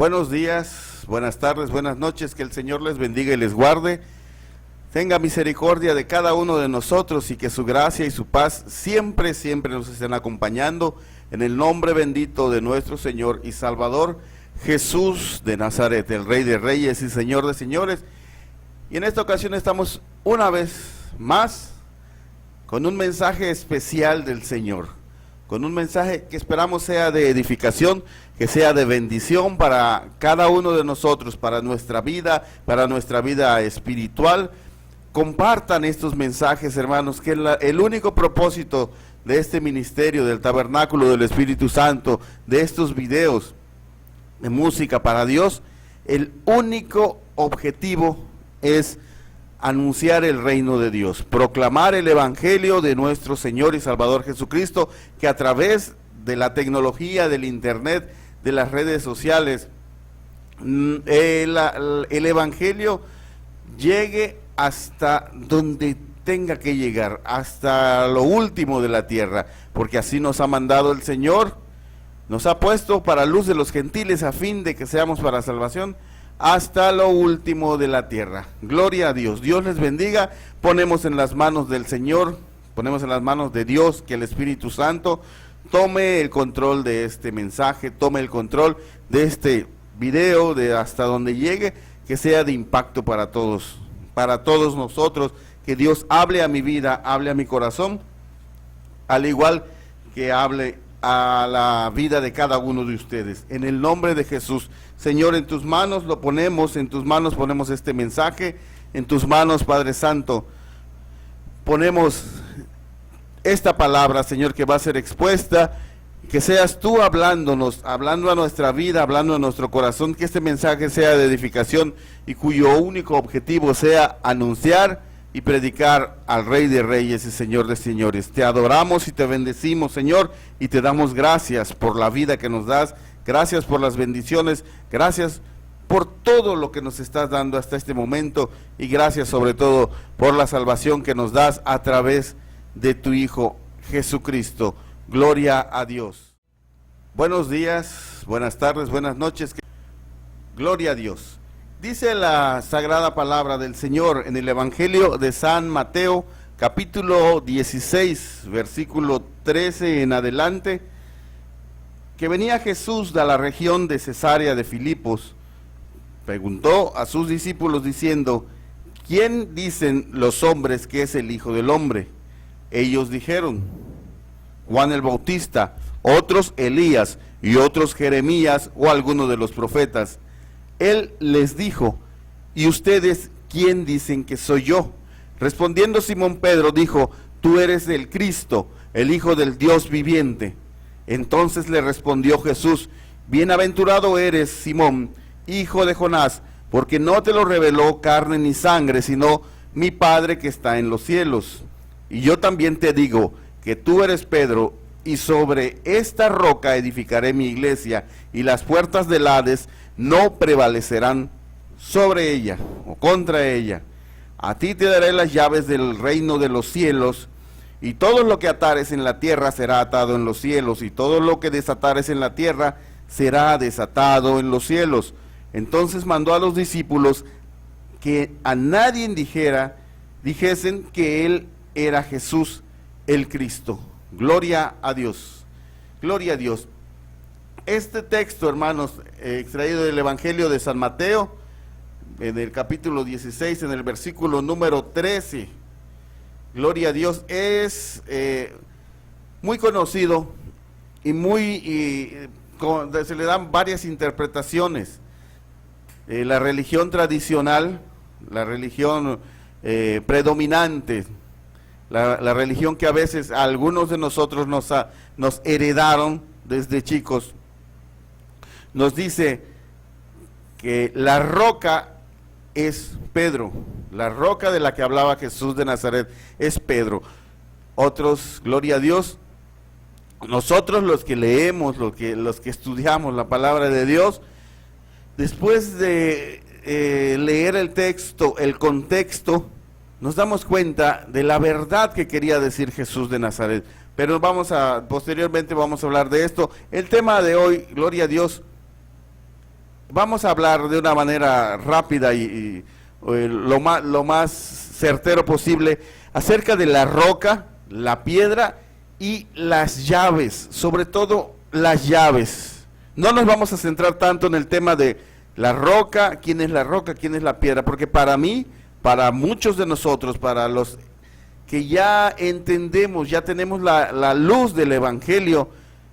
Buenos días, buenas tardes, buenas noches, que el Señor les bendiga y les guarde. Tenga misericordia de cada uno de nosotros y que su gracia y su paz siempre nos estén acompañando en el nombre bendito de nuestro Señor y Salvador Jesús de Nazaret, el Rey de Reyes y Señor de Señores. Y en esta ocasión estamos una vez más con un mensaje especial del Señor, con un mensaje que esperamos sea de edificación, que sea de bendición para cada uno de nosotros, para nuestra vida espiritual. Compartan estos mensajes, hermanos, que el único propósito de este ministerio, del Tabernáculo del Espíritu Santo, de estos videos de música para Dios, el único objetivo es anunciar el reino de Dios, proclamar el evangelio de nuestro Señor y Salvador Jesucristo, que a través de la tecnología, del internet, de las redes sociales, el evangelio llegue hasta donde tenga que llegar, hasta lo último de la tierra, porque así nos ha mandado el Señor, nos ha puesto para luz de los gentiles a fin de que seamos para salvación hasta lo último de la tierra. Gloria a Dios. Dios les bendiga. Ponemos en las manos del Señor, ponemos en las manos de Dios, que el Espíritu Santo tome el control de este mensaje, tome el control de este video, de hasta donde llegue, que sea de impacto para todos nosotros, que Dios hable a mi vida, hable a mi corazón, al igual que hable a la vida de cada uno de ustedes. En el nombre de Jesús, Señor, en tus manos lo ponemos, en tus manos ponemos este mensaje, en tus manos, Padre Santo, ponemos esta palabra, Señor, que va a ser expuesta, que seas tú hablándonos, hablando a nuestra vida, hablando a nuestro corazón, que este mensaje sea de edificación y cuyo único objetivo sea anunciar y predicar al Rey de Reyes y Señor de Señores. Te adoramos y te bendecimos, Señor, y te damos gracias por la vida que nos das, gracias por las bendiciones, gracias por todo lo que nos estás dando hasta este momento, y gracias sobre todo por la salvación que nos das a través de tu Hijo Jesucristo. Gloria a Dios. Buenos días, buenas tardes, buenas noches. Gloria a Dios. Dice la sagrada palabra del Señor en el Evangelio de San Mateo, capítulo 16, versículo 13 en adelante, que venía Jesús de la región de Cesarea de Filipos. Preguntó a sus discípulos diciendo: ¿quién dicen los hombres que es el Hijo del Hombre? Ellos dijeron: Juan el Bautista, otros Elías, y otros Jeremías o alguno de los profetas. Él les dijo: ¿y ustedes quién dicen que soy yo? Respondiendo Simón Pedro dijo: tú eres el Cristo, el Hijo del Dios viviente. Entonces le respondió Jesús: bienaventurado eres, Simón, hijo de Jonás, porque no te lo reveló carne ni sangre, sino mi Padre que está en los cielos. Y yo también te digo que tú eres Pedro, y sobre esta roca edificaré mi iglesia, y las puertas del Hades no prevalecerán sobre ella o contra ella. A ti te daré las llaves del reino de los cielos, y todo lo que atares en la tierra será atado en los cielos, y todo lo que desatares en la tierra será desatado en los cielos. Entonces mandó a los discípulos que a nadie dijesen que él era Jesús el Cristo. Gloria a Dios. Gloria a Dios. Este texto, hermanos, extraído del Evangelio de San Mateo, en el capítulo 16, en el versículo número 13, gloria a Dios, es muy conocido y se le dan varias interpretaciones. La religión tradicional, la religión predominante, la religión que a veces a algunos de nosotros nos heredaron desde chicos, nos dice que la roca es Pedro, la roca de la que hablaba Jesús de Nazaret es Pedro. Otros, gloria a Dios, nosotros los que leemos, los que estudiamos la palabra de Dios, después de leer el texto, el contexto, nos damos cuenta de la verdad que quería decir Jesús de Nazaret. Pero posteriormente vamos a hablar de esto. El tema de hoy, gloria a Dios, vamos a hablar de una manera rápida y lo más certero posible acerca de la roca, la piedra y las llaves, sobre todo las llaves. No nos vamos a centrar tanto en el tema de la roca, quién es la piedra, porque para mí, para muchos de nosotros, para los que ya entendemos, ya tenemos la luz del Evangelio,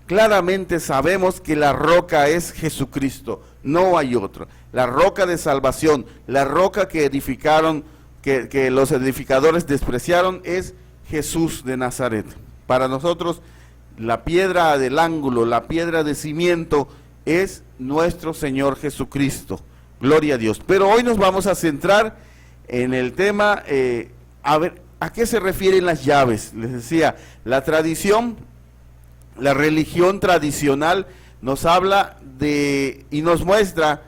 claramente sabemos que la roca es Jesucristo, no hay otro. La roca de salvación, la roca que edificaron, que los edificadores despreciaron, es Jesús de Nazaret. Para nosotros, la piedra del ángulo, la piedra de cimiento, es nuestro Señor Jesucristo. Gloria a Dios. Pero hoy nos vamos a centrar en el tema, a ver, ¿a qué se refieren las llaves? Les decía, la tradición, la religión tradicional nos habla de y nos muestra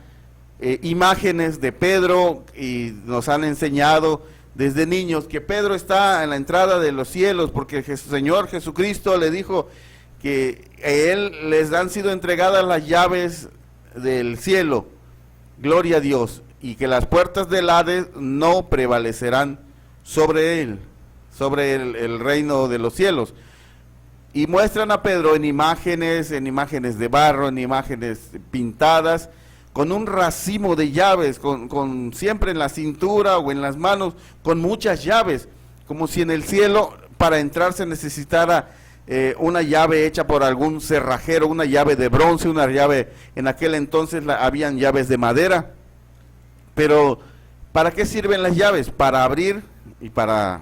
imágenes de Pedro, y nos han enseñado desde niños que Pedro está en la entrada de los cielos porque el Señor Jesucristo le dijo que a él les han sido entregadas las llaves del cielo, gloria a Dios, y que las puertas del Hades no prevalecerán sobre él, sobre el reino de los cielos. Y muestran a Pedro en imágenes de barro, en imágenes pintadas, con un racimo de llaves, con siempre en la cintura o en las manos, con muchas llaves, como si en el cielo para entrar se necesitara una llave hecha por algún cerrajero, una llave de bronce, una llave, en aquel entonces habían llaves de madera. Pero ¿para qué sirven las llaves? Para abrir y para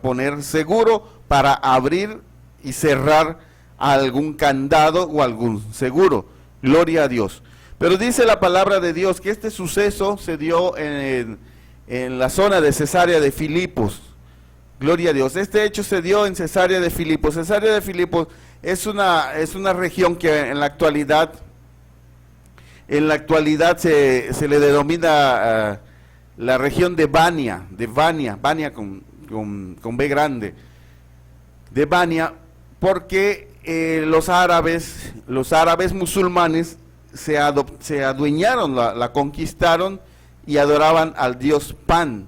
poner seguro, para abrir y cerrar algún candado o algún seguro. Gloria a Dios. Pero dice la palabra de Dios que este suceso se dio en la zona de Cesarea de Filipos. Gloria a Dios. Este hecho se dio en Cesarea de Filipos. Cesarea de Filipos es una región que en la actualidad se le denomina la región de Bania con B grande, de Bania, porque los árabes musulmanes se adueñaron, la conquistaron y adoraban al dios Pan,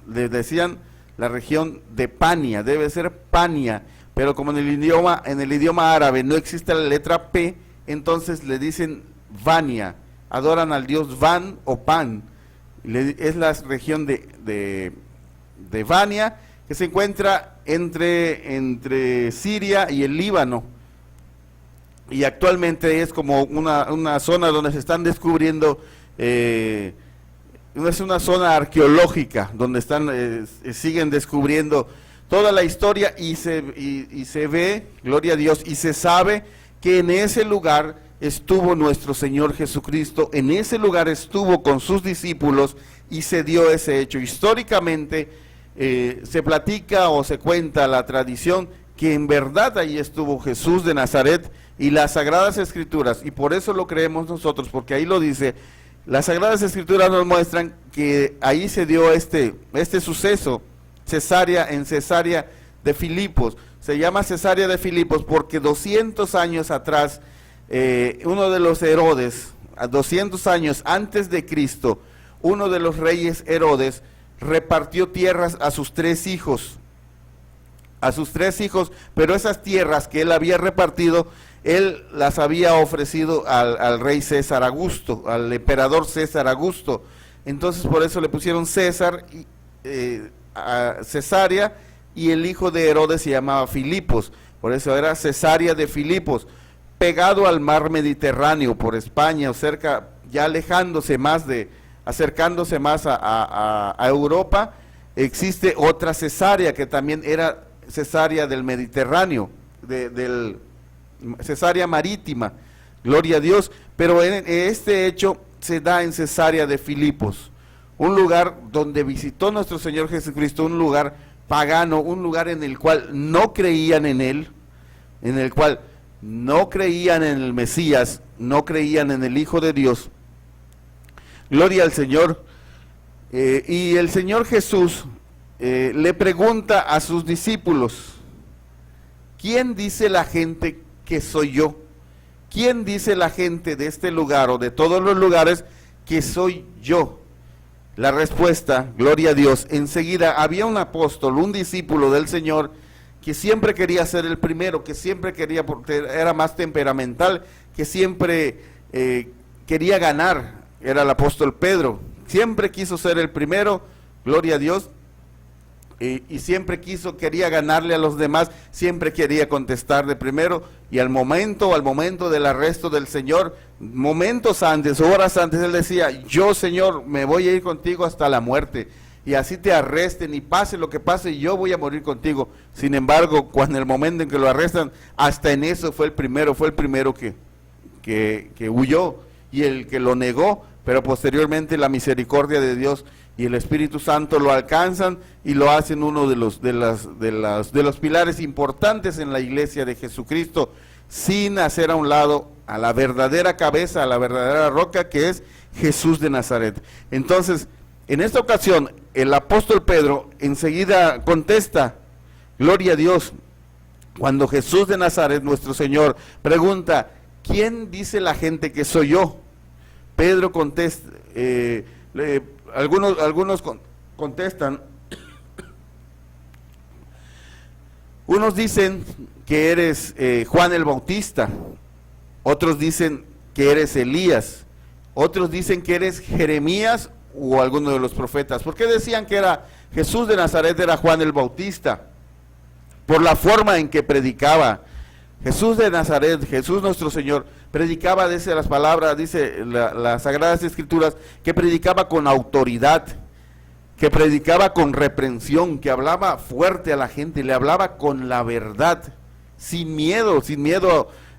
le decían la región de Pania, debe ser Pania, pero como en el idioma árabe no existe la letra P, entonces le dicen Vania, adoran al dios Van o Pan, es la región de Vania, que se encuentra entre Siria y el Líbano, y actualmente es como una zona donde se están descubriendo, es una zona arqueológica, donde siguen descubriendo toda la historia y se ve, gloria a Dios, y se sabe que en ese lugar estuvo nuestro Señor Jesucristo, en ese lugar estuvo con sus discípulos y se dio ese hecho. Históricamente se platica o se cuenta la tradición que en verdad ahí estuvo Jesús de Nazaret, y las Sagradas Escrituras, y por eso lo creemos nosotros, porque ahí lo dice, las Sagradas Escrituras nos muestran que ahí se dio este suceso, en Cesarea de Filipos. Se llama Cesarea de Filipos porque 200 años atrás, uno de los Herodes, 200 años antes de Cristo, uno de los reyes Herodes repartió tierras a sus tres hijos, pero esas tierras que él había repartido, él las había ofrecido al rey César Augusto, al emperador César Augusto. Entonces por eso le pusieron César, a Cesarea, y el hijo de Herodes se llamaba Filipos, por eso era Cesarea de Filipos, pegado al mar Mediterráneo por España, o cerca, ya acercándose más a Europa. Existe otra Cesarea que también era Cesarea del Mediterráneo, Cesarea marítima, gloria a Dios, pero este hecho se da en Cesarea de Filipos, un lugar donde visitó nuestro Señor Jesucristo, un lugar pagano, un lugar en el cual no creían en Él, en el cual no creían en el Mesías, no creían en el Hijo de Dios. Gloria al Señor. Y el Señor Jesús le pregunta a sus discípulos: ¿quién dice la gente que soy yo? ¿quién dice la gente de este lugar o de todos los lugares que soy yo? La respuesta, gloria a Dios, enseguida había un apóstol, un discípulo del Señor, que siempre quería ser el primero, que siempre quería, porque era más temperamental, que siempre quería ganar, era el apóstol Pedro, siempre quiso ser el primero, gloria a Dios, y siempre quería ganarle a los demás, siempre quería contestar de primero, y al momento del arresto del Señor, momentos antes, horas antes, él decía, yo Señor, me voy a ir contigo hasta la muerte, y así te arresten, y pase lo que pase, yo voy a morir contigo. Sin embargo, cuando el momento en que lo arrestan, hasta en eso fue el primero que huyó, y el que lo negó, pero posteriormente la misericordia de Dios y el Espíritu Santo lo alcanzan y lo hacen uno de los pilares importantes en la iglesia de Jesucristo, sin hacer a un lado a la verdadera cabeza, a la verdadera roca, que es Jesús de Nazaret. Entonces, en esta ocasión, el apóstol Pedro enseguida contesta, gloria a Dios, cuando Jesús de Nazaret, nuestro Señor, pregunta, ¿quién dice la gente que soy yo? Pedro contesta, algunos contestan, unos dicen que eres Juan el Bautista, otros dicen que eres Elías, otros dicen que eres Jeremías o alguno de los profetas. ¿Por qué decían que era Jesús de Nazaret era Juan el Bautista? Por la forma en que predicaba. Jesús de Nazaret, Jesús nuestro Señor, predicaba, dice las palabras, dice las Sagradas Escrituras, que predicaba con autoridad, que predicaba con reprensión, que hablaba fuerte a la gente, le hablaba con la verdad, sin miedo,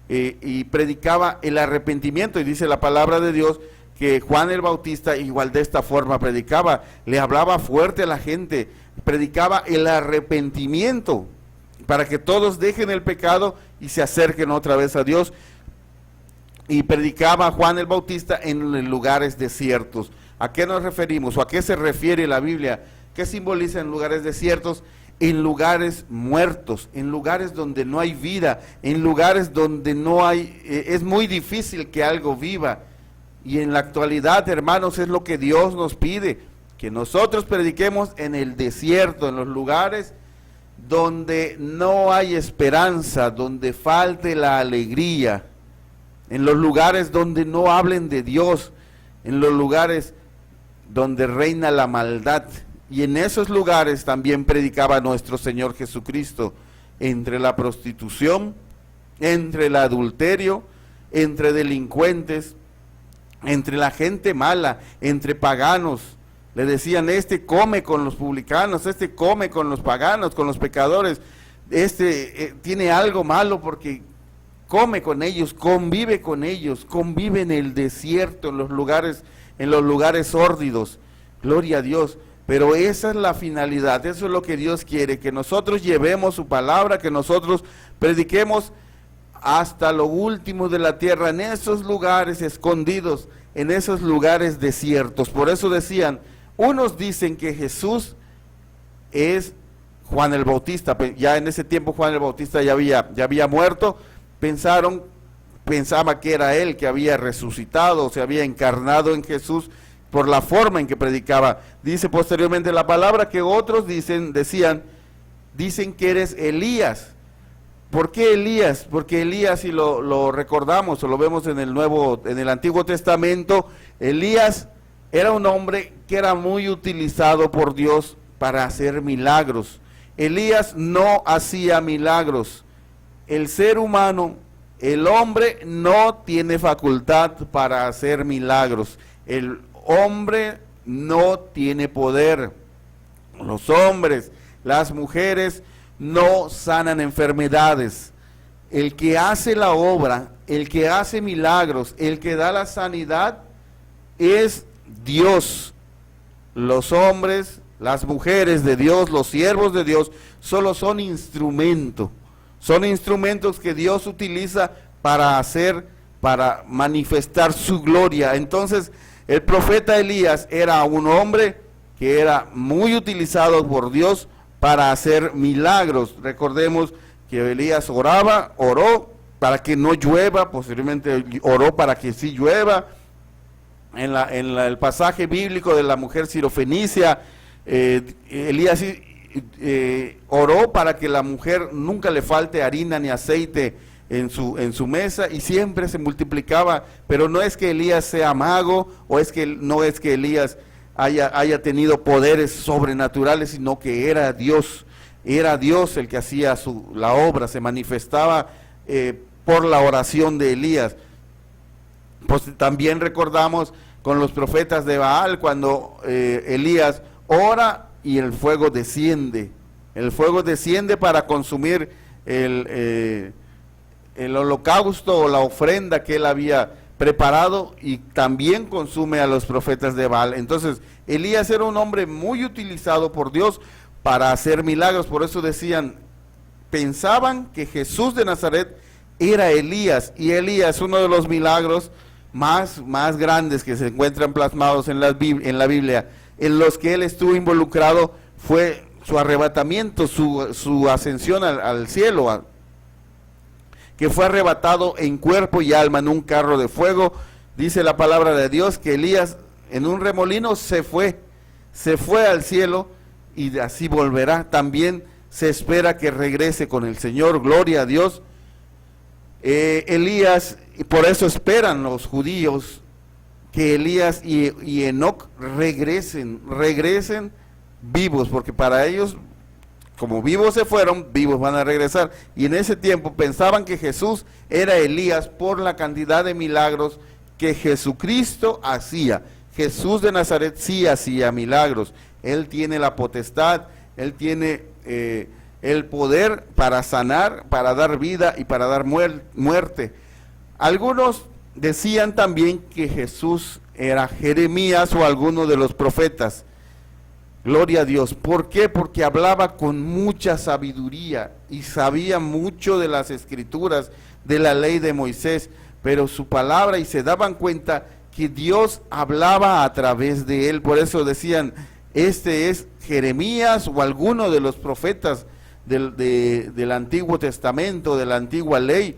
y predicaba el arrepentimiento. Y dice la palabra de Dios que Juan el Bautista igual de esta forma predicaba, le hablaba fuerte a la gente, predicaba el arrepentimiento, para que todos dejen el pecado y se acerquen otra vez a Dios. Y predicaba Juan el Bautista en lugares desiertos. ¿A qué nos referimos o a qué se refiere la Biblia? ¿Qué simboliza en lugares desiertos? En lugares muertos, en lugares donde no hay vida, en lugares donde no hay, es muy difícil que algo viva. Y en la actualidad, hermanos, es lo que Dios nos pide, que nosotros prediquemos en el desierto, en los lugares donde no hay esperanza, donde falte la alegría, en los lugares donde no hablen de Dios, en los lugares donde reina la maldad. Y en esos lugares también predicaba nuestro Señor Jesucristo, entre la prostitución, entre el adulterio, entre delincuentes, entre la gente mala, entre paganos. Le decían, este come con los publicanos, este come con los paganos, con los pecadores, este tiene algo malo porque come con ellos, convive en el desierto, en los lugares sórdidos, gloria a Dios. Pero esa es la finalidad, eso es lo que Dios quiere, que nosotros llevemos su palabra, que nosotros prediquemos hasta lo último de la tierra, en esos lugares escondidos, en esos lugares desiertos. Por eso decían, unos dicen que Jesús es Juan el Bautista, ya en ese tiempo Juan el Bautista ya había muerto, pensaba que era él, que había resucitado, se había encarnado en Jesús por la forma en que predicaba. Dice posteriormente la palabra que otros dicen que eres Elías. ¿Por qué Elías? Porque Elías, si lo recordamos o lo vemos en el Antiguo Testamento, Elías era un hombre que era muy utilizado por Dios para hacer milagros. Elías no hacía milagros. El ser humano, el hombre, no tiene facultad para hacer milagros. El hombre no tiene poder. Los hombres, las mujeres no sanan enfermedades. El que hace la obra, el que hace milagros, el que da la sanidad es Dios. Los hombres, las mujeres de Dios, los siervos de Dios, solo son instrumentos que Dios utiliza para manifestar su gloria. Entonces, el profeta Elías era un hombre que era muy utilizado por Dios para hacer milagros. Recordemos que Elías oró para que no llueva, posteriormente oró para que sí llueva. El pasaje bíblico de la mujer sirofenicia, Elías oró para que la mujer nunca le falte harina ni aceite en su mesa, y siempre se multiplicaba. Pero no es que Elías sea mago, no es que Elías haya tenido poderes sobrenaturales, sino que era Dios el que hacía la obra, se manifestaba por la oración de Elías. Pues también recordamos con los profetas de Baal, cuando Elías ora y el fuego desciende para consumir el holocausto o la ofrenda que él había preparado, y también consume a los profetas de Baal. Entonces Elías era un hombre muy utilizado por Dios para hacer milagros. Por eso pensaban que Jesús de Nazaret era Elías, y Elías, uno de los milagros más grandes que se encuentran plasmados en la Biblia, en los que él estuvo involucrado, fue su arrebatamiento, su ascensión al cielo, que fue arrebatado en cuerpo y alma en un carro de fuego. Dice la palabra de Dios que Elías en un remolino se fue al cielo, y así volverá. También se espera que regrese con el Señor, gloria a Dios. Elías, y por eso esperan los judíos que Elías y Enoc regresen vivos, porque para ellos, como vivos se fueron, vivos van a regresar. Y en ese tiempo pensaban que Jesús era Elías por la cantidad de milagros que Jesucristo hacía. Jesús de Nazaret sí hacía milagros. Él tiene la potestad, él tiene el poder para sanar, para dar vida y para dar muerte. Algunos decían también que Jesús era Jeremías o alguno de los profetas. Gloria a Dios. ¿Por qué? Porque hablaba con mucha sabiduría y sabía mucho de las escrituras, de la ley de Moisés, pero su palabra, y se daban cuenta que Dios hablaba a través de él. Por eso decían, este es Jeremías o alguno de los profetas del Antiguo Testamento, de la antigua ley,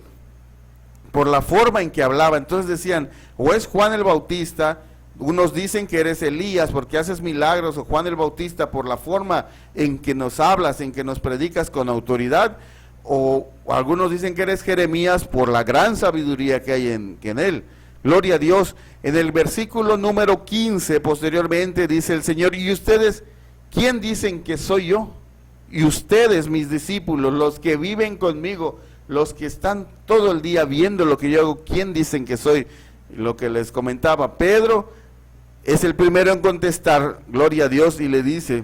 por la forma en que hablaba. Entonces decían, o es Juan el Bautista. Unos dicen que eres Elías porque haces milagros, o Juan el Bautista por la forma en que nos hablas, en que nos predicas con autoridad, o algunos dicen que eres Jeremías por la gran sabiduría que hay en él. Gloria a Dios. En el versículo número 15 posteriormente dice el Señor, y ustedes, ¿quién dicen que soy yo? Y ustedes, mis discípulos, los que viven conmigo, los que están todo el día viendo lo que yo hago, ¿quién dicen que soy? Lo que les comentaba, Pedro es el primero en contestar, gloria a Dios, y le dice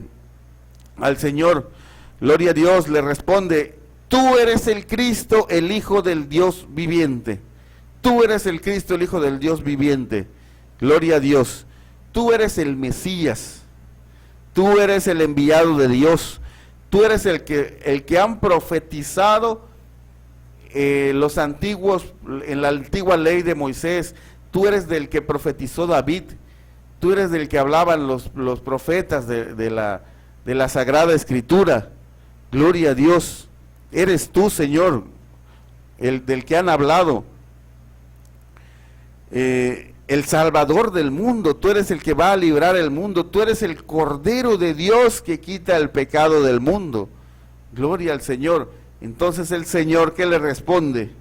al Señor, gloria a Dios, le responde, tú eres el Cristo, el Hijo del Dios viviente. Tú eres el Cristo, el Hijo del Dios viviente. Gloria a Dios. Tú eres el Mesías. Tú eres el enviado de Dios. Tú eres el que han profetizado los antiguos, en la antigua ley de Moisés. Tú eres del que profetizó David. Tú eres del que hablaban los profetas de la Sagrada Escritura. Gloria a Dios. Eres tú, Señor, el del que han hablado. El Salvador del mundo. Tú eres el que va a librar el mundo. Tú eres el Cordero de Dios que quita el pecado del mundo. Gloria al Señor. Entonces el Señor, ¿qué le responde?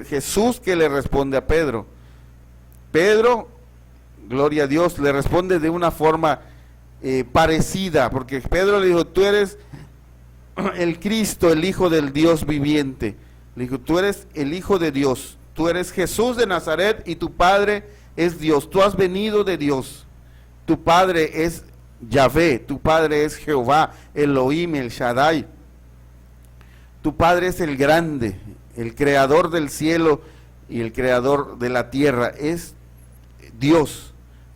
Jesús, ¿qué le responde a Pedro? Pedro, gloria a Dios, le responde de una forma parecida, porque Pedro le dijo, tú eres el Cristo, el Hijo del Dios viviente. Le dijo, tú eres el Hijo de Dios, tú eres Jesús de Nazaret y tu Padre es Dios. Tú has venido de Dios, tu Padre es Yahvé, tu Padre es Jehová, Elohim, el Shaddai. Tu Padre es el grande, el creador del cielo y el creador de la tierra, es Dios.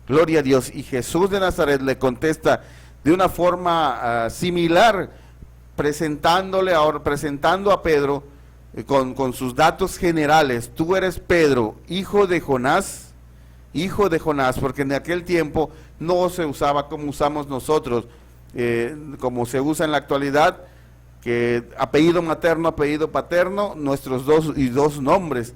Gloria a Dios. Y Jesús de Nazaret le contesta de una forma similar, presentando a Pedro con sus datos generales. Tú eres Pedro, hijo de Jonás, porque en aquel tiempo no se usaba como usamos nosotros, como se usa en la actualidad, que apellido materno, apellido paterno, nuestros dos nombres,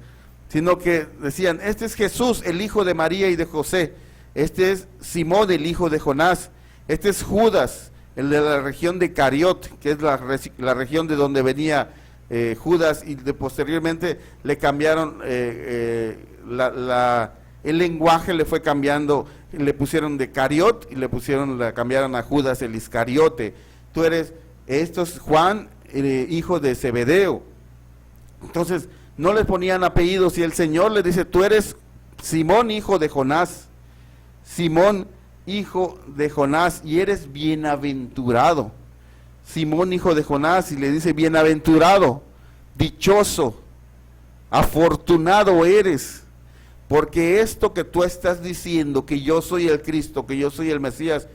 sino que decían, este es Jesús, el hijo de María y de José, este es Simón, el hijo de Jonás, este es Judas, el de la región de Cariot, que es la región de donde venía Judas, y posteriormente le cambiaron el lenguaje, le fue cambiando, le pusieron de Cariot y le cambiaron a Judas el Iscariote. Tú eres, esto es Juan, hijo de Zebedeo. Entonces no les ponían apellidos, y el Señor le dice, tú eres Simón, hijo de Jonás, Simón, hijo de Jonás, y eres bienaventurado. Simón, hijo de Jonás, y le dice, bienaventurado, dichoso, afortunado eres, porque esto que tú estás diciendo, que yo soy el Cristo, que yo soy el Mesías,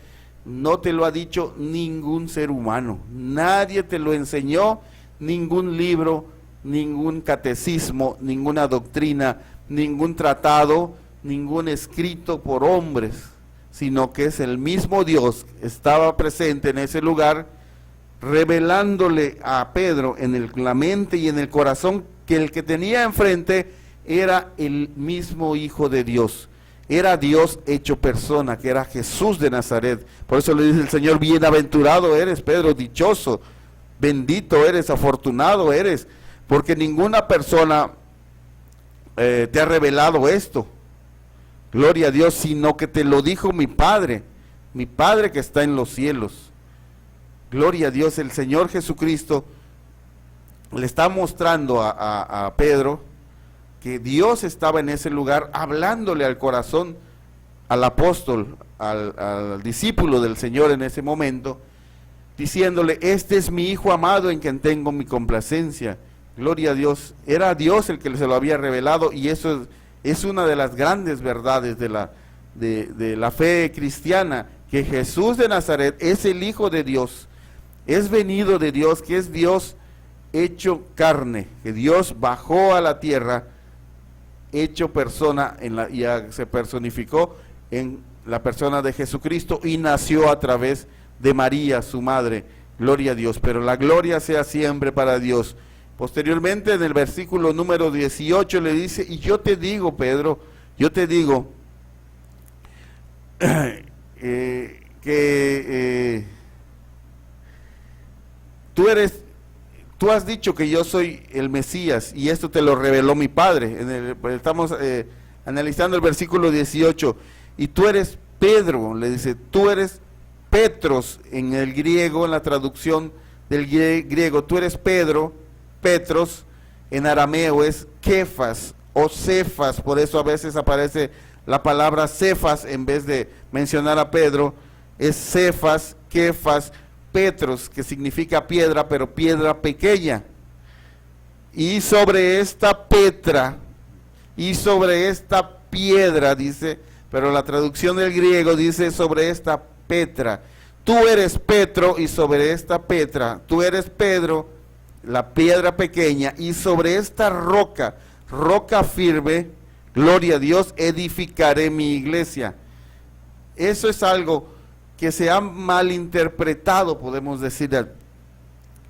no te lo ha dicho ningún ser humano, nadie te lo enseñó, ningún libro, ningún catecismo, ninguna doctrina, ningún tratado, ningún escrito por hombres, sino que es el mismo Dios que estaba presente en ese lugar, revelándole a Pedro en la mente y en el corazón que el que tenía enfrente era el mismo Hijo de Dios, era Dios hecho persona, que era Jesús de Nazaret. Por eso le dice el Señor, bienaventurado eres, Pedro, dichoso, bendito eres, afortunado eres, porque ninguna persona te ha revelado esto, gloria a Dios, sino que te lo dijo mi Padre que está en los cielos. Gloria a Dios, el Señor Jesucristo le está mostrando a Pedro que Dios estaba en ese lugar, hablándole al corazón, al apóstol, al discípulo del Señor en ese momento, diciéndole, este es mi Hijo amado en quien tengo mi complacencia. Gloria a Dios, era Dios el que se lo había revelado, y eso es una de las grandes verdades de la fe cristiana, que Jesús de Nazaret es el Hijo de Dios, es venido de Dios, que es Dios hecho carne, que Dios bajó a la tierra, hecho persona, y se personificó en la persona de Jesucristo, y nació a través de María, su madre. Gloria a Dios, pero la gloria sea siempre para Dios. Posteriormente, en el versículo número 18 le dice, y yo te digo, Pedro, yo te digo que tú has dicho que yo soy el Mesías, y esto te lo reveló mi Padre. Estamos analizando el versículo 18, y tú eres Pedro, le dice, tú eres Petros en el griego, en la traducción del griego, tú eres Pedro, Petros, en arameo es Kefas o Cefas, por eso a veces aparece la palabra Cefas en vez de mencionar a Pedro, es Cefas, Kefas, Petros, que significa piedra, pero piedra pequeña. Y sobre esta piedra, dice, pero la traducción del griego dice sobre esta Petra. Tú eres Petro, y sobre esta Petra, tú eres Pedro, la piedra pequeña, y sobre esta roca firme, gloria a Dios, edificaré mi iglesia. Eso es algo que se ha malinterpretado, podemos decir,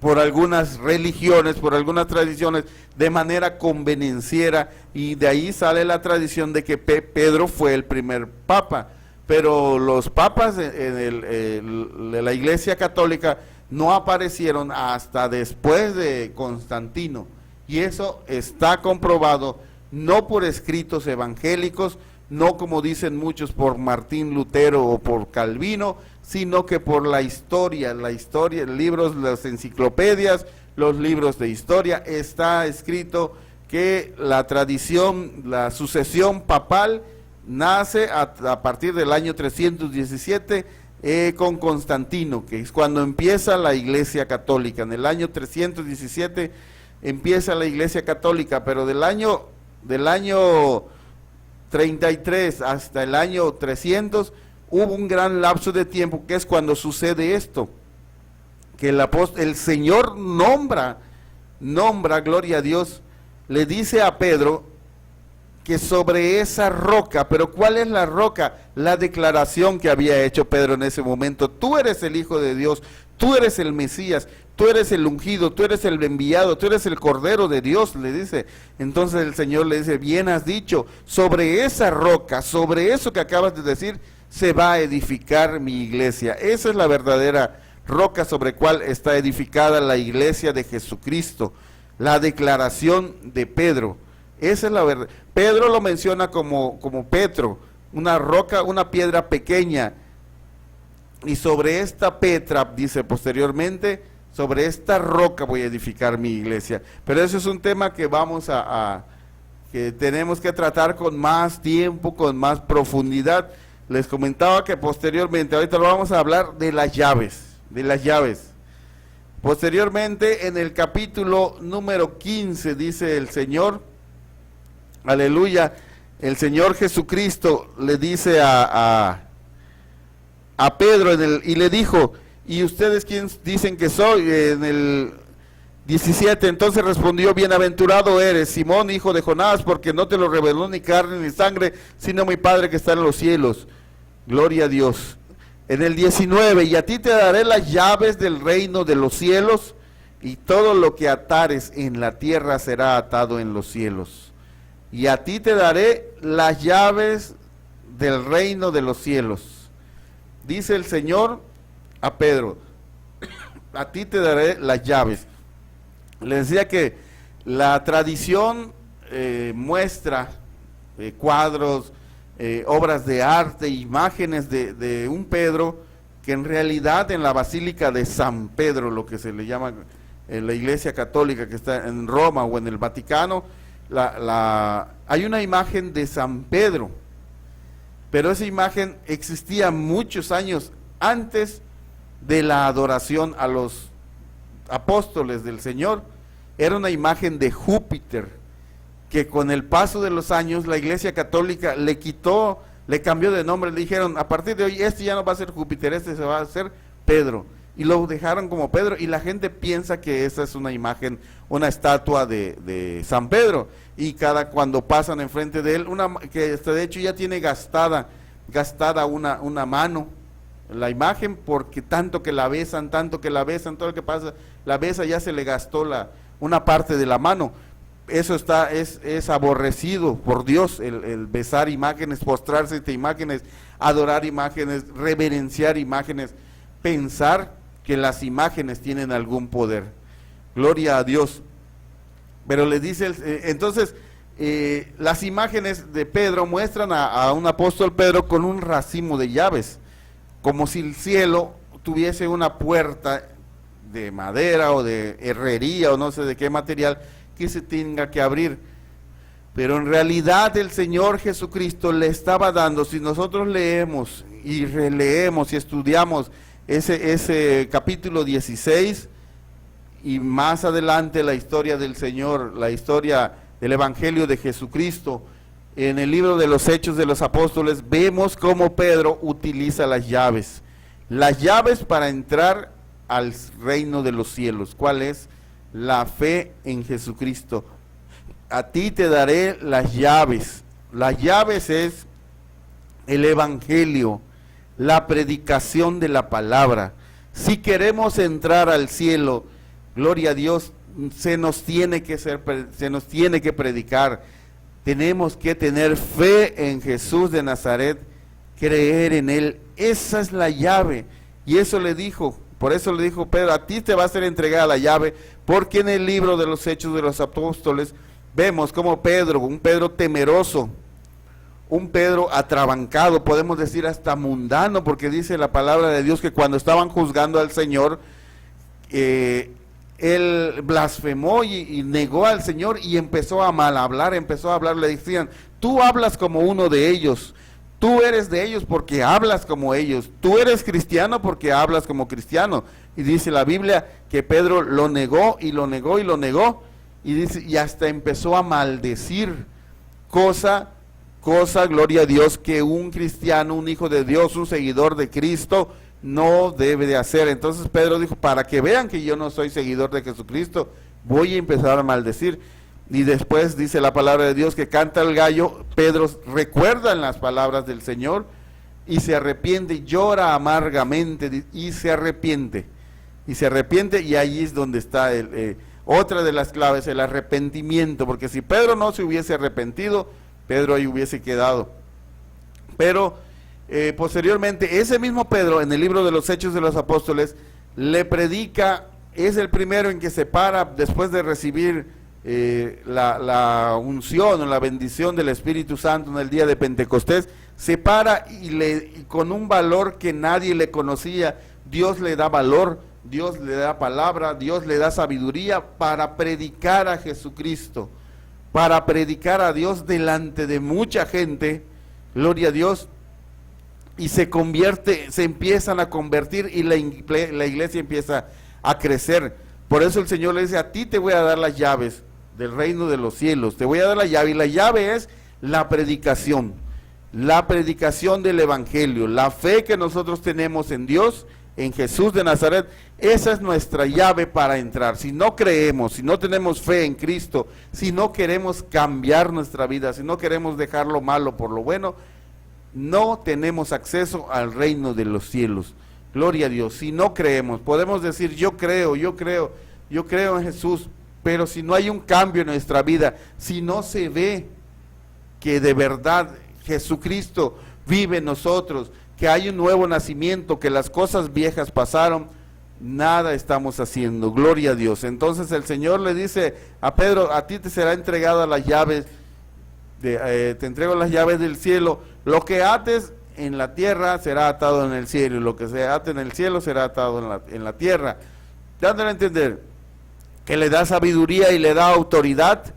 por algunas religiones, por algunas tradiciones, de manera convenenciera, y de ahí sale la tradición de que Pedro fue el primer papa, pero los papas de la Iglesia Católica no aparecieron hasta después de Constantino, y eso está comprobado, no por escritos evangélicos, no como dicen muchos por Martín Lutero o por Calvino, sino que por la historia, libros, las enciclopedias, los libros de historia, está escrito que la tradición, la sucesión papal nace a partir del año 317 con Constantino, que es cuando empieza la Iglesia Católica. En el año 317 empieza la Iglesia Católica, pero del año 33 hasta el año 300 hubo un gran lapso de tiempo, que es cuando sucede esto, que el Señor nombra, gloria a Dios, le dice a Pedro que sobre esa roca, pero ¿cuál es la roca? La declaración que había hecho Pedro en ese momento, tú eres el Hijo de Dios, tú eres el Mesías, tú eres el ungido, tú eres el enviado, tú eres el Cordero de Dios, le dice. Entonces el Señor le dice, bien has dicho, sobre esa roca, sobre eso que acabas de decir, se va a edificar mi iglesia. Esa es la verdadera roca sobre cual está edificada la iglesia de Jesucristo. La declaración de Pedro. Esa es la verdad. Pedro lo menciona como Petro, una roca, una piedra pequeña. Y sobre esta Petra, dice posteriormente, sobre esta roca voy a edificar mi iglesia. Pero eso es un tema que que tenemos que tratar con más tiempo, con más profundidad. Les comentaba que posteriormente, ahorita lo vamos a hablar de las llaves, Posteriormente, en el capítulo número 15, dice el Señor, aleluya, el Señor Jesucristo le dice a Pedro, y le dijo, ¿y ustedes quién dicen que soy? En el 17, entonces respondió, bienaventurado eres, Simón, hijo de Jonás, porque no te lo reveló ni carne ni sangre, sino mi Padre que está en los cielos. Gloria a Dios. En el 19, y a ti te daré las llaves del reino de los cielos, y todo lo que atares en la tierra será atado en los cielos. Y a ti te daré las llaves del reino de los cielos. Dice el Señor a Pedro, a ti te daré las llaves. Le decía que la tradición muestra cuadros, obras de arte, imágenes de un Pedro, que en realidad en la Basílica de San Pedro, lo que se le llama en la Iglesia Católica que está en Roma o en el Vaticano, hay una imagen de San Pedro, pero esa imagen existía muchos años antes de la adoración a los apóstoles del Señor. Era una imagen de Júpiter, que con el paso de los años la Iglesia Católica le cambió de nombre, le dijeron, a partir de hoy este ya no va a ser Júpiter, este se va a hacer Pedro, y lo dejaron como Pedro, y la gente piensa que esa es una imagen, una estatua de San Pedro, y cuando pasan enfrente de él, que de hecho ya tiene gastada una mano, la imagen, porque tanto que la besan, todo lo que pasa, la besa, ya se le gastó una parte de la mano. Eso es aborrecido por Dios, el besar imágenes, postrarse ante imágenes, adorar imágenes, reverenciar imágenes, pensar que las imágenes tienen algún poder. Gloria a Dios. Pero le dice, entonces, las imágenes de Pedro muestran a un apóstol Pedro con un racimo de llaves, como si el cielo tuviese una puerta de madera o de herrería o no sé de qué material que se tenga que abrir. Pero en realidad el Señor Jesucristo le estaba dando, si nosotros leemos y releemos y estudiamos ese capítulo 16 y más adelante la historia del Señor, la historia del Evangelio de Jesucristo, en el libro de los Hechos de los Apóstoles, vemos cómo Pedro utiliza las llaves para entrar al reino de los cielos. ¿Cuál es? La fe en Jesucristo. A ti te daré las llaves. Las llaves es el Evangelio, la predicación de la palabra. Si queremos entrar al cielo, gloria a Dios, se nos tiene que predicar. Tenemos que tener fe en Jesús de Nazaret, creer en Él. Esa es la llave. Y eso le dijo, por eso le dijo Pedro, a ti te va a ser entregada la llave, porque en el libro de los Hechos de los Apóstoles vemos como Pedro, un Pedro temeroso, un Pedro atrabancado, podemos decir hasta mundano, porque dice la palabra de Dios que cuando estaban juzgando al Señor, él blasfemó y negó al Señor y empezó a mal hablar, le decían, tú hablas como uno de ellos, tú eres de ellos porque hablas como ellos, tú eres cristiano porque hablas como cristiano. Y dice la Biblia que Pedro lo negó y lo negó y lo negó, y dice, y hasta empezó a maldecir, cosa, gloria a Dios, que un cristiano, un hijo de Dios, un seguidor de Cristo, no debe de hacer. Entonces Pedro dijo, para que vean que yo no soy seguidor de Jesucristo, voy a empezar a maldecir. Y después dice la palabra de Dios que canta el gallo, Pedro recuerda en las palabras del Señor y se arrepiente, llora amargamente y se arrepiente. y se arrepiente, y ahí es donde está otra de las claves, el arrepentimiento, porque si Pedro no se hubiese arrepentido, Pedro ahí hubiese quedado. Pero posteriormente, ese mismo Pedro, en el libro de los Hechos de los Apóstoles, le predica, es el primero en que se para, después de recibir la unción o la bendición del Espíritu Santo en el día de Pentecostés, se para y con un valor que nadie le conocía, Dios le da valor, Dios le da palabra, Dios le da sabiduría para predicar a Jesucristo, para predicar a Dios delante de mucha gente, gloria a Dios, y se empiezan a convertir, y la iglesia empieza a crecer. Por eso el Señor le dice: a ti te voy a dar las llaves del reino de los cielos, te voy a dar la llave, y la llave es la predicación del evangelio, la fe que nosotros tenemos en Dios, en Jesús de Nazaret. Esa es nuestra llave para entrar. Si no creemos, si no tenemos fe en Cristo, si no queremos cambiar nuestra vida, si no queremos dejar lo malo por lo bueno, no tenemos acceso al reino de los cielos. Gloria a Dios. Si no creemos, podemos decir: yo creo en Jesús, pero si no hay un cambio en nuestra vida, si no se ve que de verdad Jesucristo vive en nosotros, que hay un nuevo nacimiento, que las cosas viejas pasaron, nada estamos haciendo. Gloria a Dios. Entonces el Señor le dice a Pedro: a ti te será entregada las llaves, te entrego las llaves del cielo, lo que ates en la tierra será atado en el cielo, y lo que se ate en el cielo será atado en la tierra, dándole a entender que le da sabiduría y le da autoridad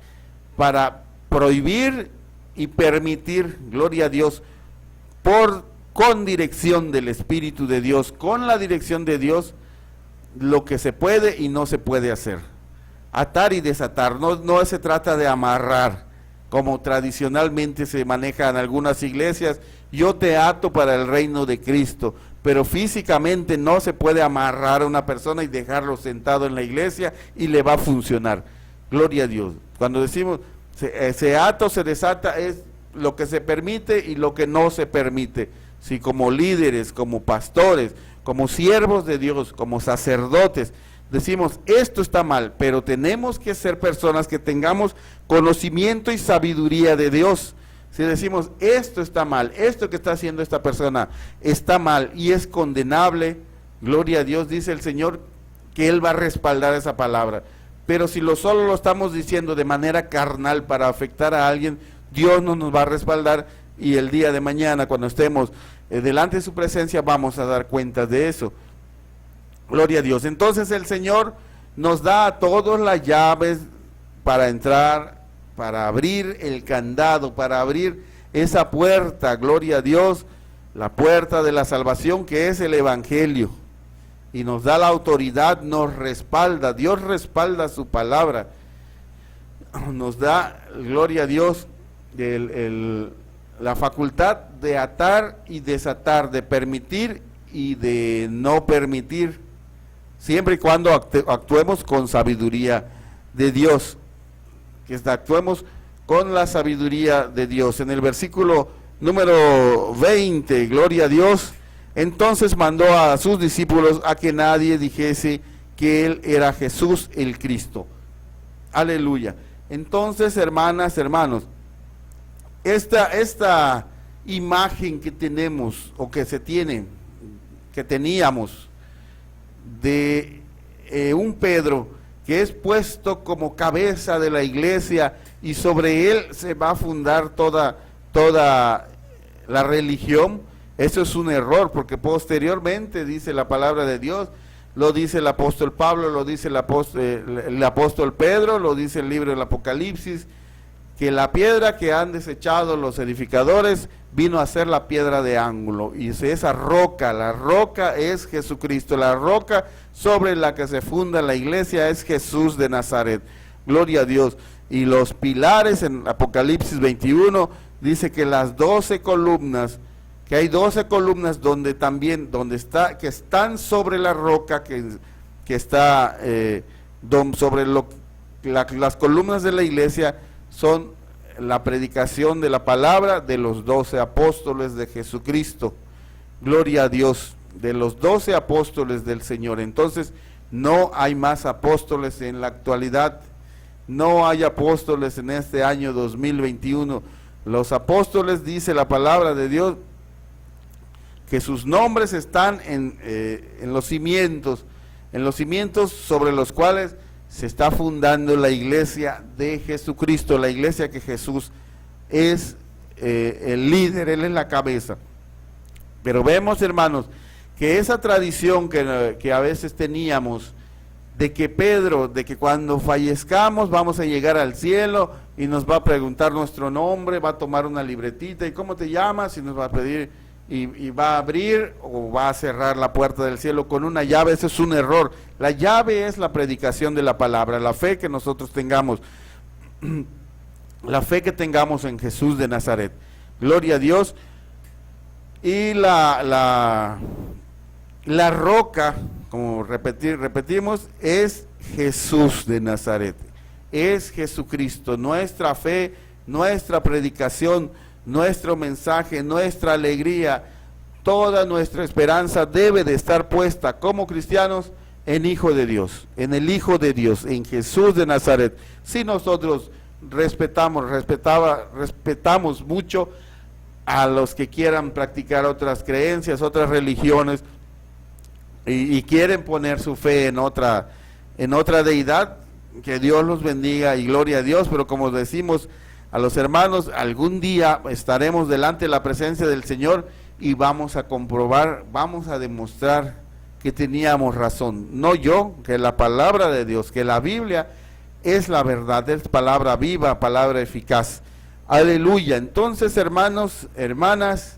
para prohibir y permitir, gloria a Dios, con dirección del Espíritu de Dios, con la dirección de Dios, lo que se puede y no se puede hacer. Atar y desatar, no se trata de amarrar, como tradicionalmente se maneja en algunas iglesias. Yo te ato para el reino de Cristo, pero físicamente no se puede amarrar a una persona y dejarlo sentado en la iglesia y le va a funcionar. Gloria a Dios. Cuando decimos se ata o se desata, es lo que se permite y lo que no se permite. Si como líderes, como pastores, como siervos de Dios, como sacerdotes, decimos: esto está mal, pero tenemos que ser personas que tengamos conocimiento y sabiduría de Dios. Si decimos: esto está mal, esto que está haciendo esta persona está mal y es condenable, gloria a Dios, dice el Señor que Él va a respaldar esa palabra. Pero si solo lo estamos diciendo de manera carnal para afectar a alguien, Dios no nos va a respaldar, y el día de mañana, cuando estemos delante de su presencia, vamos a dar cuenta de eso. Gloria a Dios. Entonces el Señor nos da a todos las llaves para entrar, para abrir el candado, para abrir esa puerta, gloria a Dios, la puerta de la salvación, que es el evangelio, y nos da la autoridad, nos respalda, Dios respalda su palabra, nos da, gloria a Dios, la facultad de atar y desatar, de permitir y de no permitir, siempre y cuando actuemos con sabiduría de Dios, que actuemos con la sabiduría de Dios. En el versículo número 20, gloria a Dios, entonces mandó a sus discípulos a que nadie dijese que Él era Jesús el Cristo. Aleluya. Entonces, hermanas, hermanos, esta imagen que tenemos, o que teníamos, de un Pedro que es puesto como cabeza de la iglesia, y sobre él se va a fundar toda la religión, eso es un error, porque posteriormente dice la palabra de Dios, lo dice el apóstol Pablo, lo dice el apóstol Pedro, lo dice el libro del Apocalipsis, que la piedra que han desechado los edificadores vino a ser la piedra de ángulo, y esa roca, la roca es Jesucristo, la roca sobre la que se funda la iglesia es Jesús de Nazaret. Gloria a Dios. Y los pilares, en Apocalipsis 21 dice que las 12 columnas, que hay 12 columnas que están sobre la roca, que está sobre las columnas de la iglesia, son la predicación de la palabra de los 12 apóstoles de Jesucristo. Gloria a Dios, de los 12 apóstoles del Señor. Entonces, No hay más apóstoles en la actualidad. No hay apóstoles en este año 2021. Los apóstoles, dice la palabra de Dios, que sus nombres están en los cimientos sobre los cuales se está fundando la iglesia de Jesucristo, la iglesia que Jesús es el líder, Él es la cabeza. Pero vemos, hermanos, que esa tradición que a veces teníamos, de que Pedro, de que cuando fallezcamos vamos a llegar al cielo y nos va a preguntar nuestro nombre, va a tomar una libretita, ¿y cómo te llamas? Y nos va a pedir, y va a abrir o va a cerrar la puerta del cielo con una llave. Ese es un error. La llave es la predicación de la palabra, la fe que nosotros tengamos, la fe que tengamos en Jesús de Nazaret. Gloria a Dios. Y la roca, como repetimos, es Jesús de Nazaret, es Jesucristo. Nuestra fe, nuestra predicación, nuestro mensaje, nuestra alegría, toda nuestra esperanza debe de estar puesta como cristianos en Hijo de Dios, en el Hijo de Dios, en Jesús de Nazaret. Si nosotros respetamos mucho a los que quieran practicar otras creencias, otras religiones, y quieren poner su fe en otra deidad, que Dios los bendiga y gloria a Dios. Pero como decimos a los hermanos, algún día estaremos delante de la presencia del Señor y vamos a comprobar, vamos a demostrar que teníamos razón. No yo, que la palabra de Dios, que la Biblia es la verdad, es palabra viva, palabra eficaz. Aleluya. Entonces, hermanos, hermanas,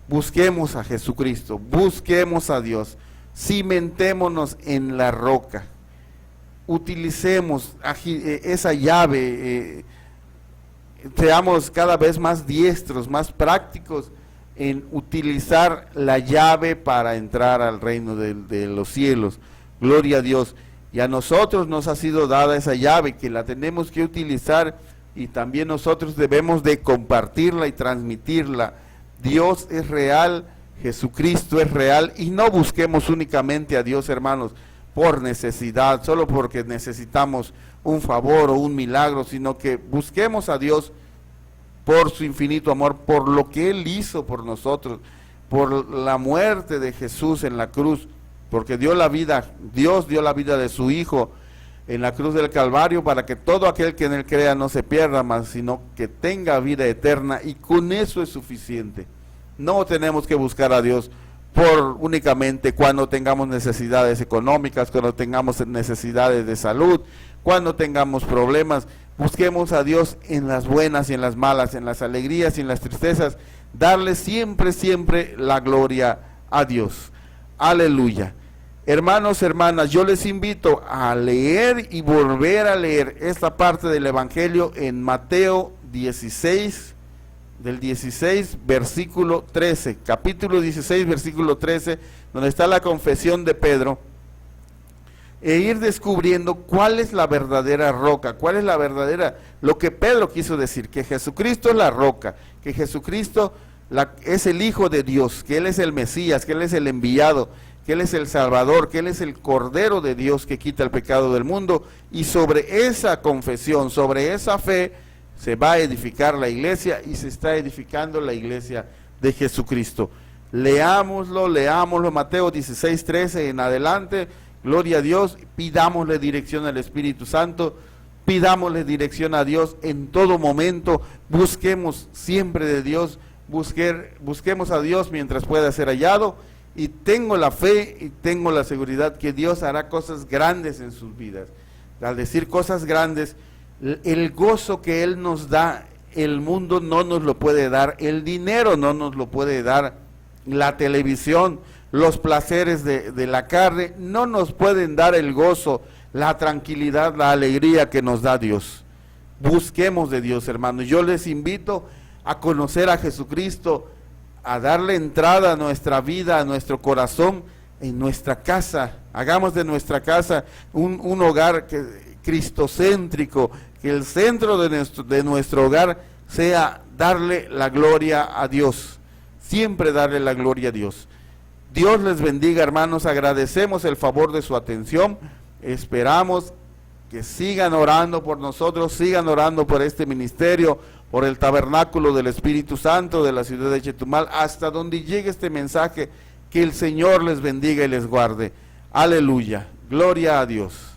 busquemos a Jesucristo, busquemos a Dios, cimentémonos en la roca, utilicemos esa llave, seamos cada vez más diestros, más prácticos en utilizar la llave para entrar al reino de los cielos. Gloria a Dios. Y a nosotros nos ha sido dada esa llave, que la tenemos que utilizar, y también nosotros debemos de compartirla y transmitirla. Dios es real, Jesucristo es real, y no busquemos únicamente a Dios, hermanos, por necesidad, solo porque necesitamos un favor o un milagro, sino que busquemos a Dios por su infinito amor, por lo que Él hizo por nosotros, por la muerte de Jesús en la cruz, porque Dios dio la vida de su Hijo en la cruz del Calvario, para que todo aquel que en Él crea no se pierda más, sino que tenga vida eterna, y con eso es suficiente. No tenemos que buscar a Dios por únicamente cuando tengamos necesidades económicas, cuando tengamos necesidades de salud, cuando tengamos problemas. Busquemos a Dios en las buenas y en las malas, en las alegrías y en las tristezas, darle siempre la gloria a Dios. Aleluya. Hermanos, hermanas, yo les invito a leer y volver a leer esta parte del Evangelio en Mateo 16, del 16, versículo 13, capítulo 16, versículo 13, donde está la confesión de Pedro, e ir descubriendo cuál es la verdadera roca, cuál es la verdadera, lo que Pedro quiso decir, que Jesucristo es la roca, que Jesucristo es el Hijo de Dios, que Él es el Mesías, que Él es el enviado, que Él es el Salvador, que Él es el Cordero de Dios que quita el pecado del mundo. Y sobre esa confesión, sobre esa fe, se va a edificar la iglesia, y se está edificando la iglesia de Jesucristo. Leámoslo, Mateo 16, 13 en adelante. Gloria a Dios. Pidámosle dirección al Espíritu Santo, pidámosle dirección a Dios en todo momento. Busquemos siempre de Dios, busquemos a Dios mientras pueda ser hallado. Y tengo la fe y tengo la seguridad que Dios hará cosas grandes en sus vidas. Al decir cosas grandes, el gozo que Él nos da, el mundo no nos lo puede dar, el dinero no nos lo puede dar, la televisión, los placeres de la carne no nos pueden dar el gozo, la tranquilidad, la alegría que nos da Dios. Busquemos de Dios, hermanos. Yo les invito a conocer a Jesucristo, a darle entrada a nuestra vida, a nuestro corazón, en nuestra casa. Hagamos de nuestra casa un hogar cristocéntrico, que el centro de nuestro hogar sea darle la gloria a Dios, siempre darle la gloria a Dios. Dios les bendiga, hermanos. Agradecemos el favor de su atención. Esperamos que sigan orando por nosotros, sigan orando por este ministerio, por el tabernáculo del Espíritu Santo de la ciudad de Chetumal, hasta donde llegue este mensaje. Que el Señor les bendiga y les guarde. Aleluya. Gloria a Dios.